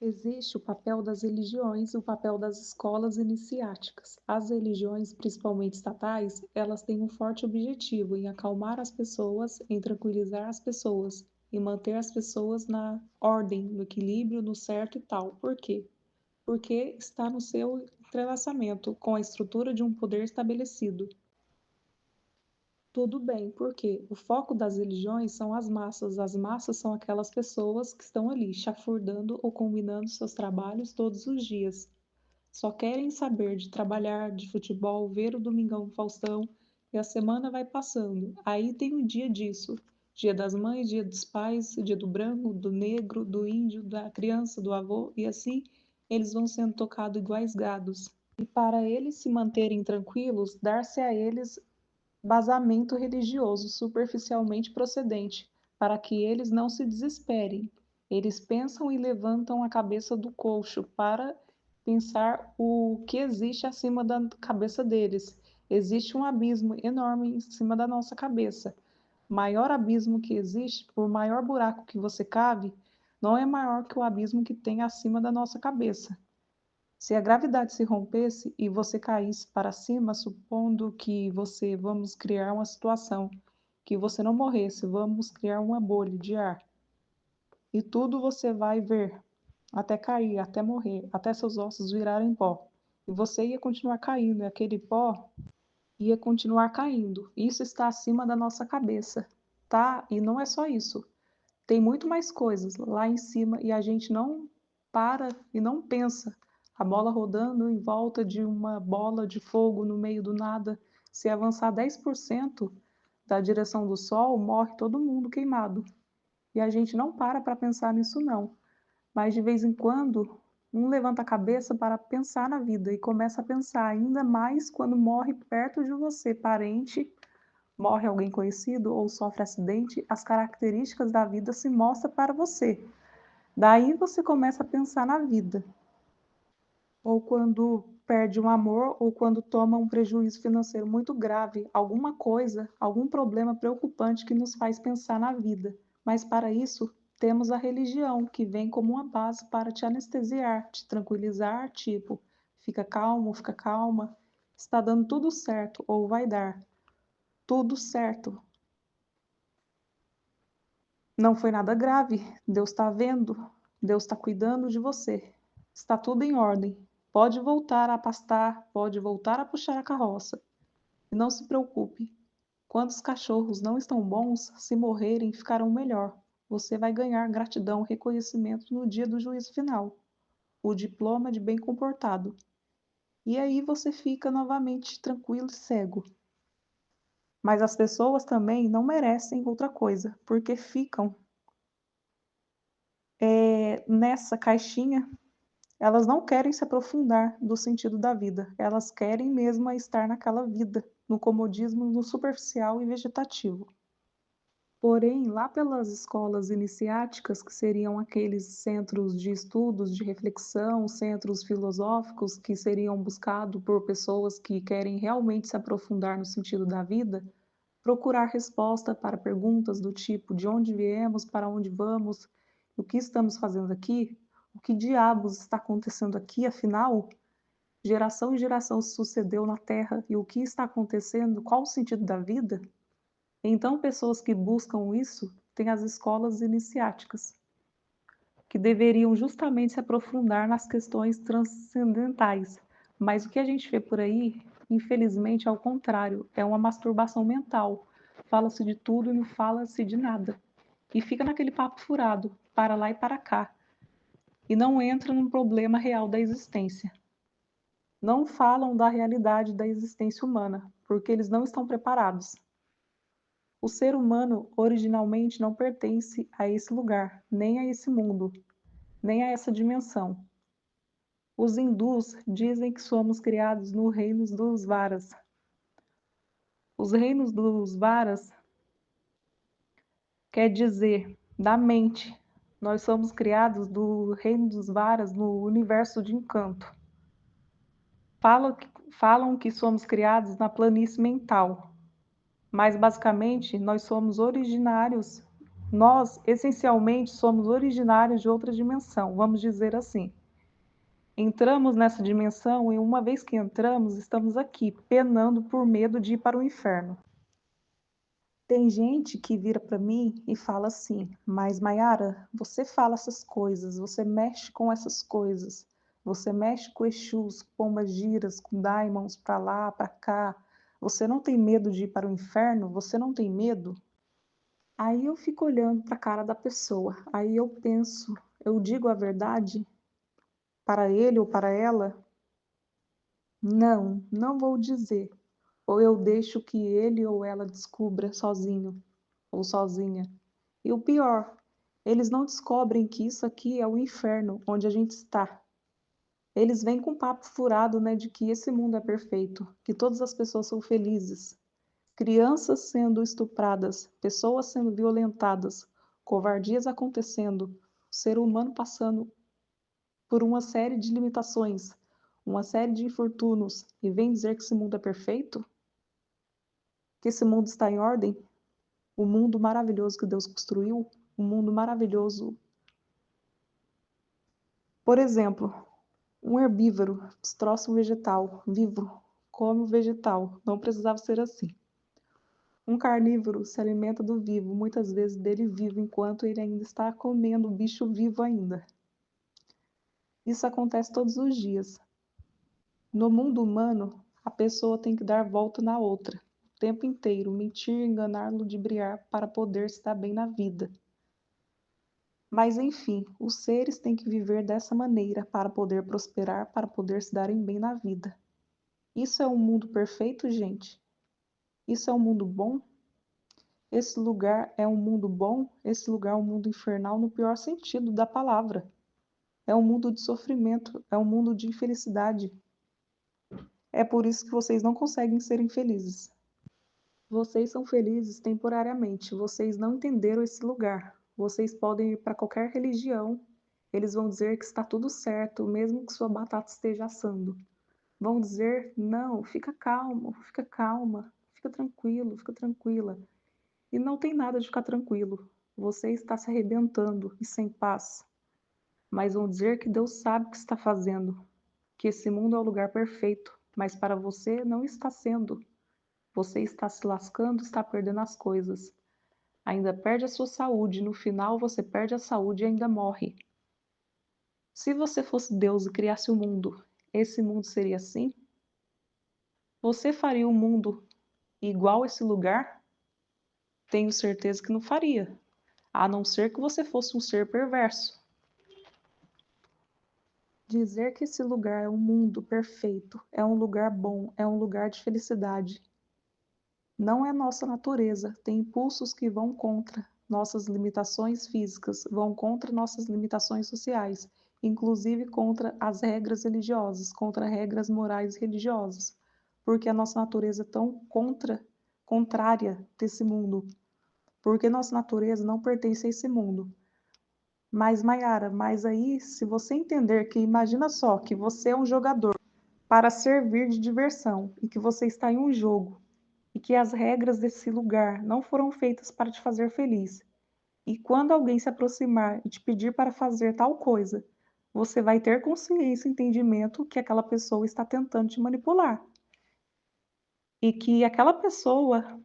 Existe o papel das religiões e o papel das escolas iniciáticas. As religiões, principalmente estatais, elas têm um forte objetivo em acalmar as pessoas, em tranquilizar as pessoas, em manter as pessoas na ordem, no equilíbrio, no certo e tal. Por quê? Porque está no seu entrelaçamento com a estrutura de um poder estabelecido. Tudo bem, porque o foco das religiões são as massas são aquelas pessoas que estão ali chafurdando ou combinando seus trabalhos todos os dias. Só querem saber de trabalhar, de futebol, ver o Domingão Faustão e a semana vai passando. Aí tem o dia disso. Dia das mães, dia dos pais, dia do branco, do negro, do índio, da criança, do avô, e assim eles vão sendo tocados iguais gados. E para eles se manterem tranquilos, dar-se a eles basamento religioso superficialmente procedente, para que eles não se desesperem. Eles pensam e levantam a cabeça do coxo para pensar o que existe acima da cabeça deles. Existe um abismo enorme em cima da nossa cabeça. Maior abismo que existe, por maior buraco que você cave, não é maior que o abismo que tem acima da nossa cabeça. Se a gravidade se rompesse e você caísse para cima, supondo que você vamos criar uma situação que você não morresse, vamos criar uma bolha de ar. E tudo você vai ver até cair, até morrer, até seus ossos virarem pó. E você ia continuar caindo, e aquele pó ia continuar caindo. Isso está acima da nossa cabeça, tá? E não é só isso. Tem muito mais coisas lá em cima e a gente não para e não pensa. A bola rodando em volta de uma bola de fogo no meio do nada. Se avançar 10% da direção do sol, morre todo mundo queimado. E a gente não para pensar nisso não. Mas de vez em quando, um levanta a cabeça para pensar na vida e começa a pensar ainda mais quando morre perto de você, parente, morre alguém conhecido ou sofre acidente, as características da vida se mostram para você. Daí você começa a pensar na vida. Ou quando perde um amor, ou quando toma um prejuízo financeiro muito grave, alguma coisa, algum problema preocupante que nos faz pensar na vida. Mas para isso, temos a religião, que vem como uma base para te anestesiar, te tranquilizar, tipo, fica calmo, fica calma, está dando tudo certo, ou vai dar tudo certo. Não foi nada grave. Deus está vendo. Deus está cuidando de você. Está tudo em ordem. Pode voltar a pastar, pode voltar a puxar a carroça. E não se preocupe. Quando os cachorros não estão bons, se morrerem, ficarão melhor. Você vai ganhar gratidão, reconhecimento no dia do juízo final. O diploma de bem comportado. E aí você fica novamente tranquilo e cego. Mas as pessoas também não merecem outra coisa, porque ficam nessa caixinha. Elas não querem se aprofundar do sentido da vida, elas querem mesmo estar naquela vida, no comodismo, no superficial e vegetativo. Porém, lá pelas escolas iniciáticas, que seriam aqueles centros de estudos, de reflexão, centros filosóficos que seriam buscados por pessoas que querem realmente se aprofundar no sentido da vida, procurar resposta para perguntas do tipo de onde viemos, para onde vamos, o que estamos fazendo aqui, o que diabos está acontecendo aqui, afinal? Geração em geração se sucedeu na Terra e o que está acontecendo? Qual o sentido da vida? Então, pessoas que buscam isso têm as escolas iniciáticas, que deveriam justamente se aprofundar nas questões transcendentais. Mas o que a gente vê por aí, infelizmente, é o contrário, é uma masturbação mental. Fala-se de tudo e não fala-se de nada. E fica naquele papo furado, para lá e para cá, e não entra no problema real da existência. Não falam da realidade da existência humana, porque eles não estão preparados. O ser humano originalmente não pertence a esse lugar, nem a esse mundo, nem a essa dimensão. Os hindus dizem que somos criados no reino dos Varas. Os reinos dos Varas quer dizer da mente. Nós somos criados do reino dos Varas no universo de encanto. Falam que somos criados na planície mental, mas basicamente nós somos originários Nós, essencialmente, somos originários de outra dimensão, vamos dizer assim. Entramos nessa dimensão e, uma vez que entramos, estamos aqui, penando por medo de ir para o inferno. Tem gente que vira para mim e fala assim: Mas, Mayara, você fala essas coisas, você mexe com essas coisas, você mexe com Exus, pombagiras, com daimons para lá, para cá. Você não tem medo de ir para o inferno? Você não tem medo? Aí eu fico olhando para a cara da pessoa, aí eu penso, eu digo a verdade para ele ou para ela? Não, não vou dizer. Ou eu deixo que ele ou ela descubra sozinho ou sozinha. E o pior, eles não descobrem que isso aqui é o inferno onde a gente está. Eles vêm com papo furado, né, de que esse mundo é perfeito, que todas as pessoas são felizes. Crianças sendo estupradas, pessoas sendo violentadas, covardias acontecendo, o ser humano passando por uma série de limitações, uma série de infortúnios, e vem dizer que esse mundo é perfeito? Que esse mundo está em ordem? O mundo maravilhoso que Deus construiu? Um mundo maravilhoso. Por exemplo, um herbívoro destroça um vegetal vivo, come o vegetal. Não precisava ser assim. Um carnívoro se alimenta do vivo, muitas vezes dele vivo, enquanto ele ainda está comendo o bicho vivo ainda. Isso acontece todos os dias. No mundo humano, a pessoa tem que dar volta na outra, o tempo inteiro, mentir, enganar, ludibriar para poder se dar bem na vida. Mas enfim, os seres têm que viver dessa maneira para poder prosperar, para poder se darem bem na vida. Isso é um mundo perfeito, gente? Isso é um mundo bom? Esse lugar é um mundo bom? Esse lugar é um mundo infernal no pior sentido da palavra. É um mundo de sofrimento, é um mundo de infelicidade. É por isso que vocês não conseguem ser infelizes. Vocês são felizes temporariamente, vocês não entenderam esse lugar. Vocês podem ir para qualquer religião, eles vão dizer que está tudo certo, mesmo que sua batata esteja assando. Vão dizer: não, fica calmo, fica calma, fica tranquilo, fica tranquila. E não tem nada de ficar tranquilo. Você está se arrebentando e sem paz. Mas vão dizer que Deus sabe o que está fazendo, que esse mundo é o lugar perfeito, mas para você não está sendo. Você está se lascando, está perdendo as coisas. Ainda perde a sua saúde, no final você perde a saúde e ainda morre. Se você fosse Deus e criasse o mundo, esse mundo seria assim? Você faria um mundo igual a esse lugar? Tenho certeza que não faria, a não ser que você fosse um ser perverso. Dizer que esse lugar é um mundo perfeito, é um lugar bom, é um lugar de felicidade. Não é nossa natureza, tem impulsos que vão contra nossas limitações físicas, vão contra nossas limitações sociais, inclusive contra as regras religiosas, contra regras morais e religiosas, porque a nossa natureza é tão contrária desse mundo, porque nossa natureza não pertence a esse mundo. Mas, Mayara, mas aí, se você entender que, imagina só, que você é um jogador para servir de diversão e que você está em um jogo e que as regras desse lugar não foram feitas para te fazer feliz. E quando alguém se aproximar e te pedir para fazer tal coisa, você vai ter consciência e entendimento que aquela pessoa está tentando te manipular. E que aquela pessoa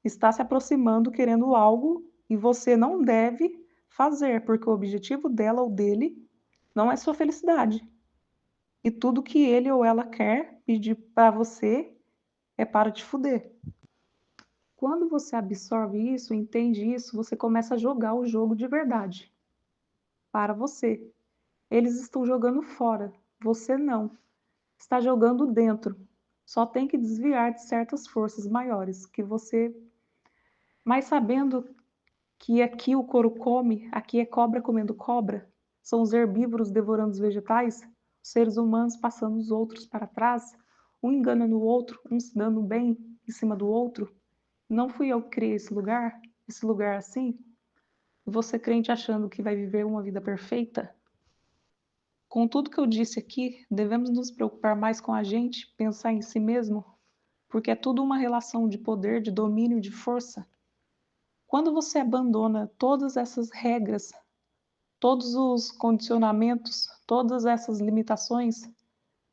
está se aproximando querendo algo e você não deve fazer, porque o objetivo dela ou dele não é sua felicidade. E tudo que ele ou ela quer pedir para você é para te fuder. Quando você absorve isso, entende isso, você começa a jogar o jogo de verdade para você. Eles estão jogando fora, você não. Está jogando dentro. Só tem que desviar de certas forças maiores que você. Mas sabendo que aqui o couro come, aqui é cobra comendo cobra, são os herbívoros devorando os vegetais, os seres humanos passando os outros para trás, um enganando o outro, um se dando bem em cima do outro. Não fui eu que criei esse lugar assim? Você crente achando que vai viver uma vida perfeita? Com tudo que eu disse aqui, devemos nos preocupar mais com a gente, pensar em si mesmo, porque é tudo uma relação de poder, de domínio, de força. Quando você abandona todas essas regras, todos os condicionamentos, todas essas limitações,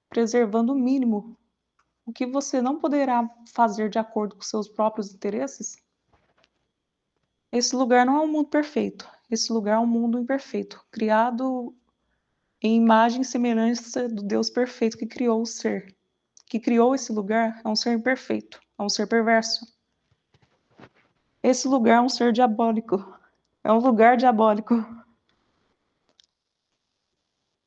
preservando o mínimo, o que você não poderá fazer de acordo com seus próprios interesses, esse lugar não é um mundo perfeito. Esse lugar é um mundo imperfeito, criado em imagem e semelhança do Deus perfeito que criou o ser. Que criou esse lugar é um ser imperfeito, é um ser perverso. Esse lugar é um ser diabólico, é um lugar diabólico.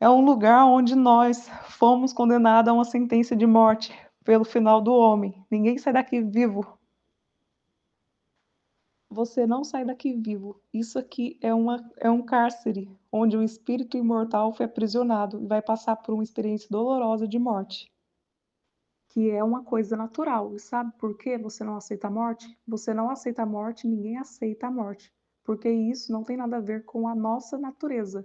É um lugar onde nós fomos condenados a uma sentença de morte pelo final do homem. Ninguém sai daqui vivo. Você não sai daqui vivo. Isso aqui é um cárcere onde o espírito imortal foi aprisionado e vai passar por uma experiência dolorosa de morte, que é uma coisa natural. E sabe por que você não aceita a morte? Você não aceita a morte, ninguém aceita a morte, porque isso não tem nada a ver com a nossa natureza.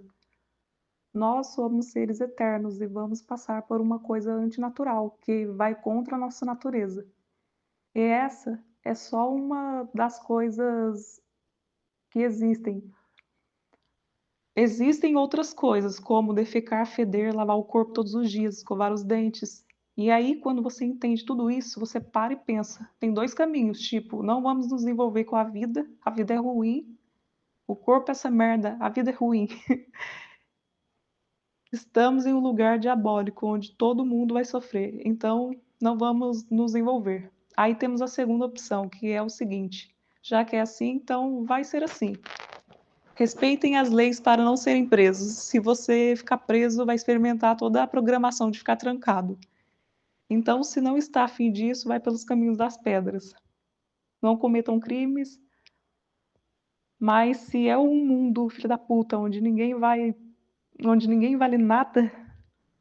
Nós somos seres eternos e vamos passar por uma coisa antinatural, que vai contra a nossa natureza. E essa é só uma das coisas que existem. Existem outras coisas, como defecar, feder, lavar o corpo todos os dias, escovar os dentes. E aí, quando você entende tudo isso, você para e pensa. Tem dois caminhos, tipo, não vamos nos envolver com a vida é ruim, o corpo é essa merda, a vida é ruim. Estamos em um lugar diabólico, onde todo mundo vai sofrer, então não vamos nos envolver. Aí temos a segunda opção, que é o seguinte: já que é assim, então vai ser assim. Respeitem as leis para não serem presos. Se você ficar preso, vai experimentar toda a programação de ficar trancado. Então, se não está afim disso, vai pelos caminhos das pedras. Não cometam crimes, mas se é um mundo, filho da puta, onde ninguém vale nada,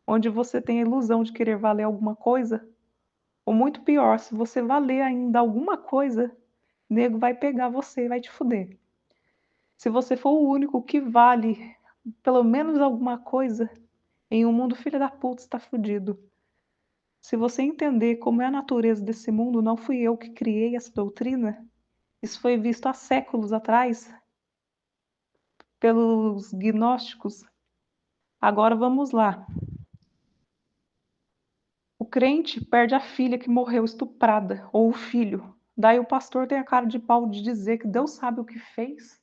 onde você tem a ilusão de querer valer alguma coisa, ou muito pior, se você valer ainda alguma coisa, nego vai pegar você e vai te fuder. Se você for o único que vale pelo menos alguma coisa, em um mundo filho da puta está fudido. Se você entender como é a natureza desse mundo, não fui eu que criei essa doutrina. Isso foi visto há séculos atrás pelos gnósticos. Agora vamos lá. O crente perde a filha que morreu estuprada, ou o filho. Daí o pastor tem a cara de pau de dizer que Deus sabe o que fez,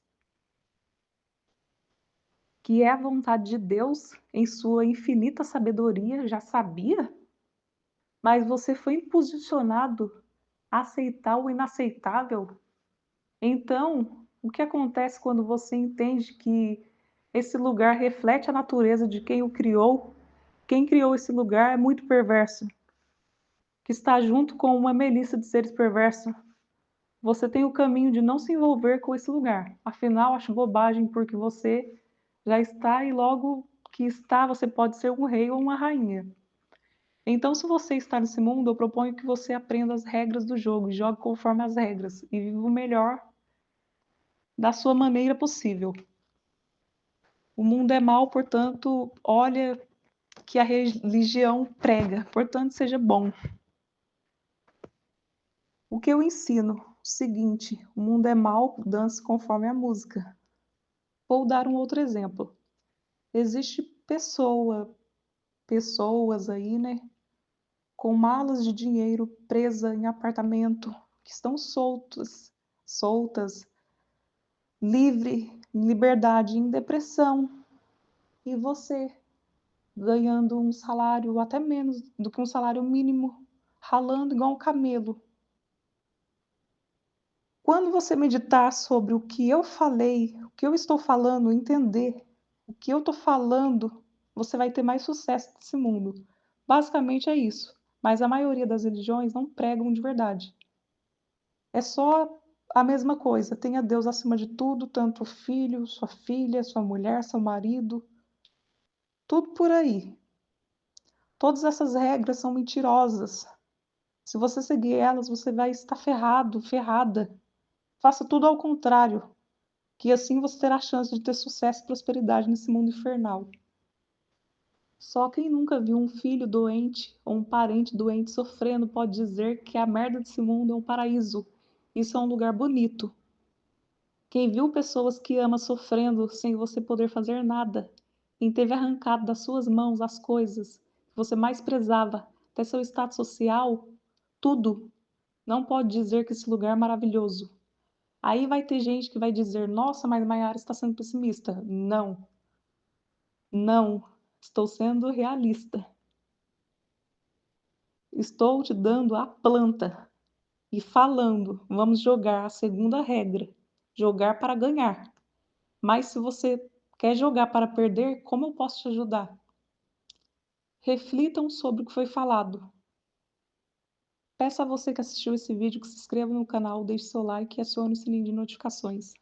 que é a vontade de Deus em sua infinita sabedoria, já sabia, mas você foi imposicionado a aceitar o inaceitável. Então, o que acontece quando você entende que esse lugar reflete a natureza de quem o criou? Quem criou esse lugar é muito perverso, que está junto com uma melícia de seres perversos. Você tem o caminho de não se envolver com esse lugar. Afinal, acho bobagem porque você já está e logo que está, você pode ser um rei ou uma rainha. Então, se você está nesse mundo, eu proponho que você aprenda as regras do jogo e jogue conforme as regras e viva o melhor da sua maneira possível. O mundo é mau, portanto, olha que a religião prega, portanto, seja bom. O que eu ensino? O seguinte: o mundo é mau, dance conforme a música. Vou dar um outro exemplo. Existe pessoas aí, né, com malas de dinheiro presa em apartamento, que estão soltas, livre, em liberdade, em depressão. E você, ganhando um salário até menos do que um salário mínimo, ralando igual um camelo. Quando você meditar sobre o que eu falei, o que eu estou falando, entender o que eu estou falando, você vai ter mais sucesso nesse mundo. Basicamente é isso. Mas a maioria das religiões não pregam de verdade. É só a mesma coisa. Tenha Deus acima de tudo, tanto o filho, sua filha, sua mulher, seu marido, tudo por aí. Todas essas regras são mentirosas. Se você seguir elas, você vai estar ferrado, ferrada. Faça tudo ao contrário, que assim você terá a chance de ter sucesso e prosperidade nesse mundo infernal. Só quem nunca viu um filho doente ou um parente doente sofrendo pode dizer que a merda desse mundo é um paraíso. Isso é um lugar bonito. Quem viu pessoas que ama sofrendo sem você poder fazer nada, quem teve arrancado das suas mãos as coisas que você mais prezava, até seu status social, tudo, não pode dizer que esse lugar é maravilhoso. Aí vai ter gente que vai dizer: "Nossa, mas Maiara está sendo pessimista". Não, não, estou sendo realista. Estou te dando a planta e falando: "Vamos jogar a segunda regra, jogar para ganhar". Mas se você quer jogar para perder, como eu posso te ajudar? Reflitam sobre o que foi falado. Peço a você que assistiu esse vídeo que se inscreva no canal, deixe seu like e acione o sininho de notificações.